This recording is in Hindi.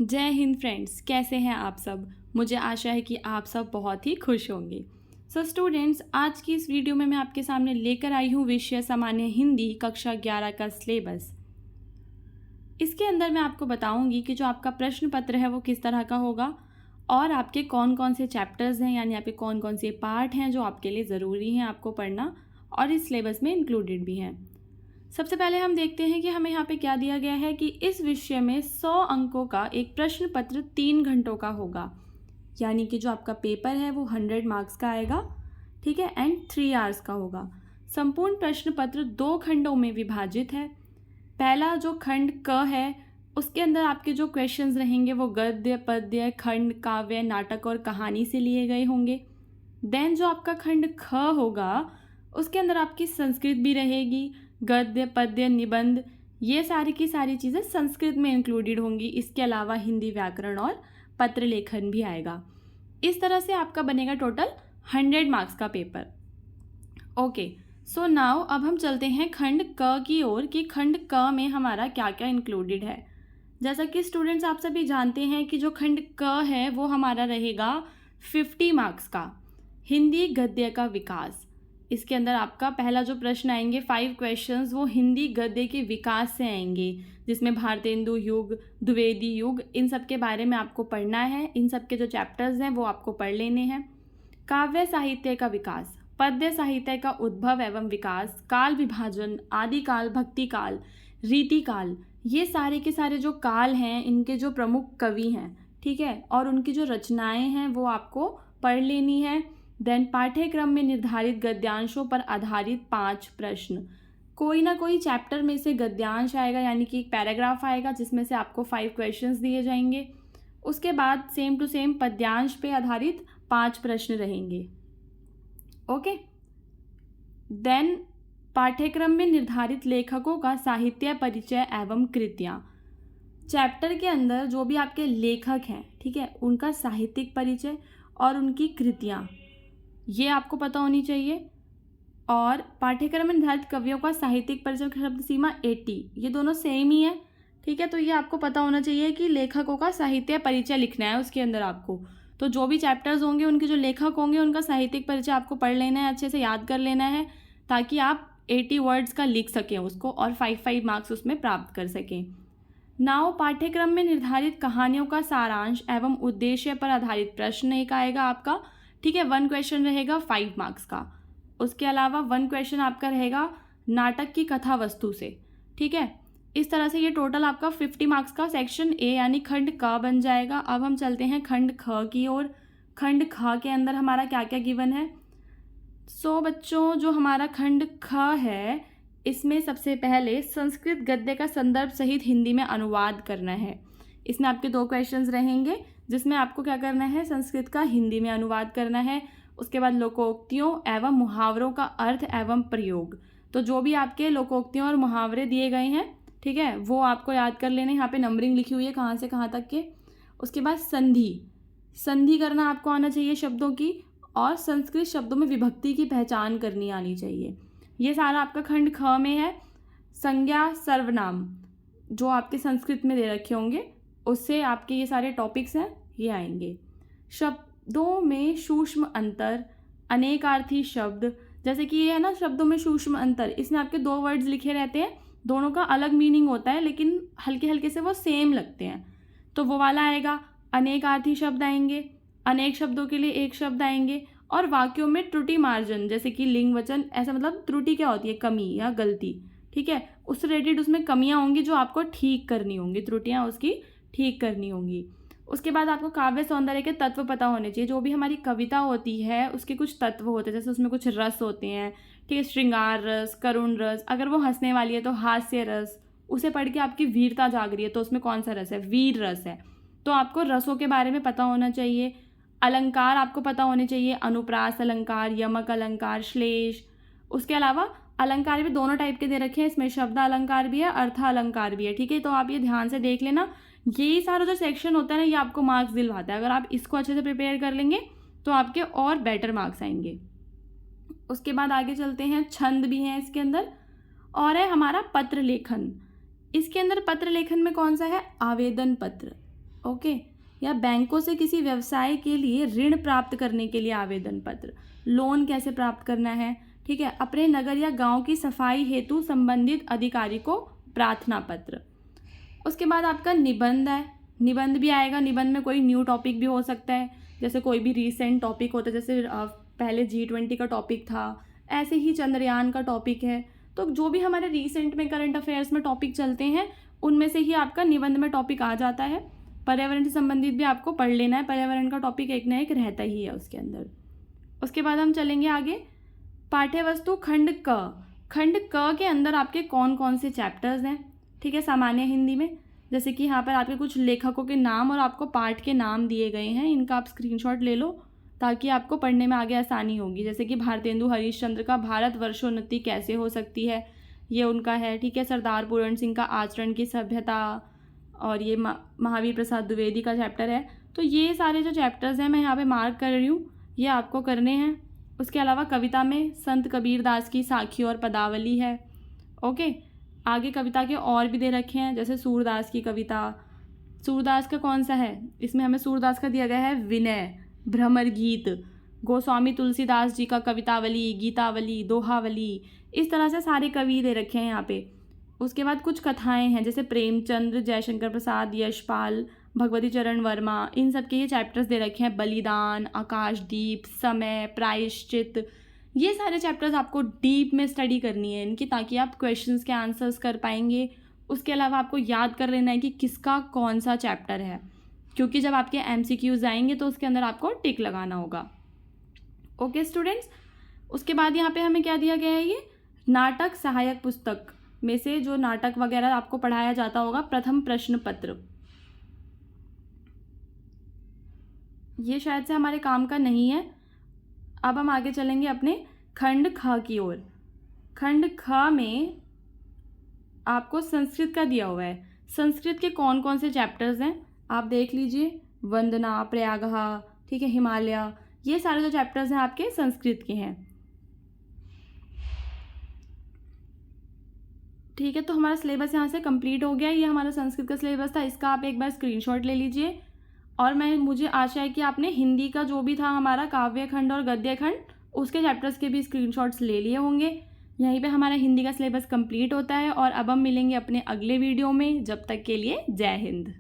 जय हिंद फ्रेंड्स, कैसे हैं आप सब। मुझे आशा है कि आप सब बहुत ही खुश होंगे। सो स्टूडेंट्स, आज की इस वीडियो में मैं आपके सामने लेकर आई हूँ विषय सामान्य हिंदी कक्षा 11 का सिलेबस। इसके अंदर मैं आपको बताऊंगी कि जो आपका प्रश्न पत्र है वो किस तरह का होगा और आपके कौन कौन से चैप्टर्स हैं, यानी आपके कौन कौन से पार्ट हैं जो आपके लिए ज़रूरी हैं आपको पढ़ना और इस सिलेबस में इंक्लूडेड भी हैं। सबसे पहले हम देखते हैं कि हमें यहाँ पे क्या दिया गया है कि इस विषय में 100 अंकों का एक प्रश्न पत्र 3 घंटों का होगा, यानी कि जो आपका पेपर है वो 100 मार्क्स का आएगा, ठीक है, एंड 3 आवर्स का होगा। संपूर्ण प्रश्न पत्र 2 खंडों में विभाजित है। पहला जो खंड क है उसके अंदर आपके जो क्वेश्चंस रहेंगे वो गद्य, पद्य, खंड, काव्य, नाटक और कहानी से लिए गए होंगे। देन जो आपका खंड ख होगा उसके अंदर आपकी संस्कृत भी रहेगी, गद्य, पद्य, निबंध, ये सारी की सारी चीज़ें संस्कृत में इंक्लूडेड होंगी। इसके अलावा हिंदी व्याकरण और पत्र लेखन भी आएगा। इस तरह से आपका बनेगा टोटल 100 मार्क्स का पेपर। ओके, सो नाउ अब हम चलते हैं खंड क की ओर कि खंड क में हमारा क्या क्या इंक्लूडेड है। जैसा कि स्टूडेंट्स आप सभी जानते हैं कि जो खंड क है वो हमारा रहेगा 50 मार्क्स का, हिंदी गद्य का विकास। इसके अंदर आपका पहला जो प्रश्न आएंगे 5 क्वेश्चंस वो हिंदी गद्य के विकास से आएंगे, जिसमें भारतेंदु युग, द्विवेदी युग, इन सब के बारे में आपको पढ़ना है। इन सब के जो चैप्टर्स हैं वो आपको पढ़ लेने हैं। काव्य साहित्य का विकास, पद्य साहित्य का उद्भव एवं विकास, काल विभाजन, आदिकाल, भक्ति काल, रीति काल, ये सारे के सारे जो काल हैं इनके जो प्रमुख कवि हैं, ठीक है, और उनकी जो रचनाएं हैं वो आपको पढ़ लेनी है। देन पाठ्यक्रम में निर्धारित गद्यांशों पर आधारित 5 प्रश्न, कोई ना कोई चैप्टर में से गद्यांश आएगा, यानी कि एक पैराग्राफ आएगा जिसमें से आपको 5 क्वेश्चंस दिए जाएंगे। उसके बाद सेम टू सेम पद्यांश पे आधारित 5 प्रश्न रहेंगे। ओके, देन पाठ्यक्रम में निर्धारित लेखकों का साहित्य परिचय एवं कृतियाँ, चैप्टर के अंदर जो भी आपके लेखक हैं, ठीक है, उनका साहित्यिक परिचय और उनकी कृतियाँ ये आपको पता होनी चाहिए। और पाठ्यक्रम में निर्धारित कवियों का साहित्यिक परिचय शब्द सीमा 80, ये दोनों सेम ही है, ठीक है। तो ये आपको पता होना चाहिए कि लेखकों का साहित्य परिचय लिखना है उसके अंदर आपको। तो जो भी चैप्टर्स होंगे उनके जो लेखक होंगे उनका साहित्यिक परिचय आपको पढ़ लेना है, अच्छे से याद कर लेना है, ताकि आप 80 वर्ड्स का लिख सकें उसको और 5 मार्क्स उसमें प्राप्त कर सकें। नाउ पाठ्यक्रम में निर्धारित कहानियों का सारांश एवं उद्देश्य पर आधारित प्रश्न एक आएगा आपका, ठीक है। 1 क्वेश्चन रहेगा 5 मार्क्स का। उसके अलावा 1 क्वेश्चन आपका रहेगा नाटक की कथा वस्तु से, ठीक है। इस तरह से ये टोटल आपका 50 मार्क्स का सेक्शन ए यानी खंड क बन जाएगा। अब हम चलते हैं खंड ख की ओर। खंड ख के अंदर हमारा क्या क्या गिवन है। सो बच्चों, जो हमारा खंड ख है इसमें सबसे पहले संस्कृत गद्य का संदर्भ सहित हिंदी में अनुवाद करना है। इसमें आपके 2 क्वेश्चंस रहेंगे जिसमें आपको क्या करना है, संस्कृत का हिंदी में अनुवाद करना है। उसके बाद लोकोक्तियों एवं मुहावरों का अर्थ एवं प्रयोग, तो जो भी आपके लोकोक्तियों और मुहावरे दिए गए हैं, ठीक है, वो आपको याद कर लेने। यहाँ पे नंबरिंग लिखी हुई है कहाँ से कहाँ तक के। उसके बाद संधि करना आपको आना चाहिए शब्दों की, और संस्कृत शब्दों में विभक्ति की पहचान करनी आनी चाहिए। ये सारा आपका खंड ख में है। संज्ञा सर्वनाम जो आपके संस्कृत में दे रखे होंगे उससे आपके ये सारे टॉपिक्स हैं ये आएंगे। शब्दों में सूक्ष्म अंतर, अनेकार्थी शब्द, जैसे कि ये है ना शब्दों में सूक्ष्म अंतर, इसमें आपके 2 वर्ड्स लिखे रहते हैं, दोनों का अलग मीनिंग होता है लेकिन हल्के हल्के से वो सेम लगते हैं, तो वो वाला आएगा। अनेकार्थी शब्द आएंगे, अनेक शब्दों के लिए एक शब्द आएंगे, और वाक्यों में त्रुटि मार्जन, जैसे कि लिंग वचन, ऐसा मतलब त्रुटि क्या होती है, कमी या गलती, ठीक है, उससे रिलेटेड उसमें कमियां होंगी जो आपको ठीक करनी होंगी, त्रुटियां उसकी ठीक करनी होंगी। उसके बाद आपको काव्य सौंदर्य के तत्व पता होने चाहिए। जो भी हमारी कविता होती है उसके कुछ तत्व होते हैं, जैसे उसमें कुछ रस होते हैं, ठीक है, श्रृंगार रस, करुण रस, अगर वो हंसने वाली है तो हास्य रस, उसे पढ़ के आपकी वीरता जाग रही है तो उसमें कौन सा रस है, वीर रस है। तो आपको रसों के बारे में पता होना चाहिए। अलंकार आपको पता होने चाहिए, अनुप्रास अलंकार, यमक अलंकार, श्लेष। उसके अलावा अलंकार भी दोनों टाइप के दे रखे हैं, इसमें शब्द अलंकार भी है, अर्थ अलंकार भी है, ठीक है। तो आप ये ध्यान से देख लेना, यही सारा जो सेक्शन होता है ना ये आपको मार्क्स दिलवाता है। अगर आप इसको अच्छे से प्रिपेयर कर लेंगे तो आपके और बेटर मार्क्स आएंगे। उसके बाद आगे चलते हैं, छंद भी हैं इसके अंदर, और है हमारा पत्र लेखन। इसके अंदर पत्र लेखन में कौन सा है, आवेदन पत्र, ओके, या बैंकों से किसी व्यवसाय के लिए ऋण प्राप्त करने के लिए आवेदन पत्र, लोन कैसे प्राप्त करना है, ठीक है। अपने नगर या गांव की सफाई हेतु संबंधित अधिकारी को प्रार्थना पत्र। उसके बाद आपका निबंध है, निबंध भी आएगा। निबंध में कोई न्यू टॉपिक भी हो सकता है, जैसे कोई भी रीसेंट टॉपिक होता है, जैसे पहले G20 का टॉपिक था, ऐसे ही चंद्रयान का टॉपिक है। तो जो भी हमारे रीसेंट में करंट अफेयर्स में टॉपिक चलते हैं उनमें से ही आपका निबंध में टॉपिक आ जाता है। पर्यावरण से संबंधित भी आपको पढ़ लेना है, पर्यावरण का टॉपिक एक ना एक रहता ही है उसके अंदर। उसके बाद हम चलेंगे आगे, पाठ्यवस्तु खंड क के अंदर आपके कौन कौन से चैप्टर्स हैं, ठीक है। सामान्य हिंदी में जैसे कि यहाँ पर आपके कुछ लेखकों के नाम और आपको पाठ के नाम दिए गए हैं, इनका आप स्क्रीनशॉट ले लो ताकि आपको पढ़ने में आगे आसानी होगी। जैसे कि भारतेंदु हरीशचंद्र का भारत वर्षोन्नति कैसे हो सकती है, ये उनका है, ठीक है। सरदार पूरन सिंह का आचरण की सभ्यता, और ये महावीर प्रसाद द्विवेदी का चैप्टर है। तो ये सारे जो चैप्टर्स हैं मैं यहाँ पे मार्क कर रही हूँ, ये आपको करने हैं। उसके अलावा कविता में संत कबीर दास की साखी और पदावली है, ओके। आगे कविता के और भी दे रखे हैं, जैसे सूरदास की कविता। सूरदास का कौन सा है, इसमें हमें सूरदास का दिया गया है विनय, भ्रमर गीत। गोस्वामी तुलसीदास जी का कवितावली, गीतावली, दोहावली, इस तरह से सारे कवि दे रखे हैं यहाँ पे। उसके बाद कुछ कथाएं हैं, जैसे प्रेमचंद्र, जयशंकर प्रसाद, यशपाल, भगवती चरण वर्मा, इन सब के ये चैप्टर्स दे रखे हैं। बलिदान, आकाशदीप, समय, प्रायश्चित, ये सारे चैप्टर्स आपको डीप में स्टडी करनी है इनकी, ताकि आप क्वेश्चंस के आंसर्स कर पाएंगे। उसके अलावा आपको याद कर लेना है कि किसका कौन सा चैप्टर है, क्योंकि जब आपके MCQs आएंगे तो उसके अंदर आपको टिक लगाना होगा, ओके स्टूडेंट्स। उसके बाद यहाँ पे हमें क्या दिया गया है, ये नाटक सहायक पुस्तक में से जो नाटक वगैरह आपको पढ़ाया जाता होगा, प्रथम प्रश्न पत्र, ये शायद से हमारे काम का नहीं है। अब हम आगे चलेंगे अपने खंड ख की ओर। खंड ख में आपको संस्कृत का दिया हुआ है। संस्कृत के कौन कौन से चैप्टर्स हैं आप देख लीजिए, वंदना, प्रयागहा, ठीक है, हिमालय, ये सारे जो चैप्टर्स हैं आपके संस्कृत के हैं, ठीक है। तो हमारा सिलेबस यहाँ से कंप्लीट हो गया। ये हमारा संस्कृत का सिलेबस था, इसका आप एक बार स्क्रीनशॉट ले लीजिए। और मुझे आशा है कि आपने हिंदी का जो भी था हमारा काव्य खंड और गद्य खंड, उसके चैप्टर्स के भी स्क्रीनशॉट्स ले लिए होंगे। यहीं पे हमारा हिंदी का सिलेबस कंप्लीट होता है। और अब हम मिलेंगे अपने अगले वीडियो में, जब तक के लिए जय हिंद।